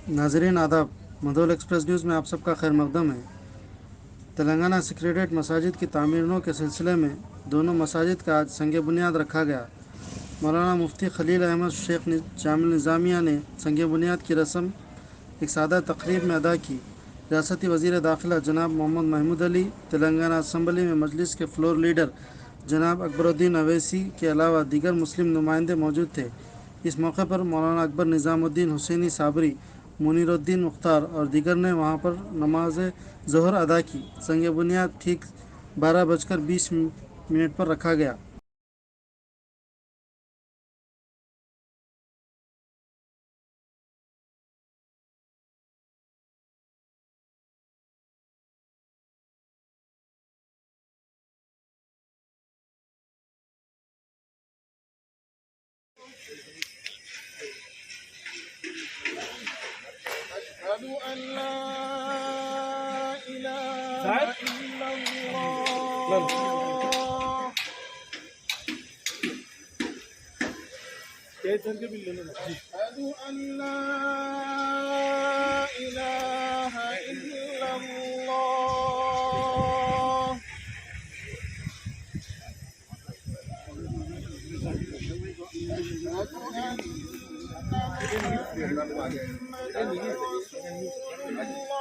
नाजरीन आदाब। मधुल express news में आप सबका खैर मकदम है। तेलंगाना सेक्रेटेरिएट मसाजिद की तामीरों के सिलसिले में दोनों मसाजिद का आज संग बुनियाद रखा गया। मौलाना मुफ्ती खलील अहमद शेख जामिल निज़ामिया ने संग बुनियाद की रस्म एक सादा तकरीब में अदा की। रियासती वज़ीर दाखिला जनाब मोहम्मद महमूद अली, तेलंगाना असम्बली में मजलिस के फ्लोर लीडर जनाब अकबरुद्दीन अवैसी के अलावा दीगर मुस्लिम नुमाइंदे मौजूद थे। इस मौके पर मौलाना अकबर निज़ामुद्दीन हुसैनी साबरी, मुनीरुद्दीन मुख्तार और दीगर ने वहाँ पर नमाज ज़ोहर अदा की। संग बुनियाद ठीक 12:20 पर रखा गया। أشهد أن لا إله إلا الله أشهد أن لا إله إلا الله أشهد أن محمدا رسول الله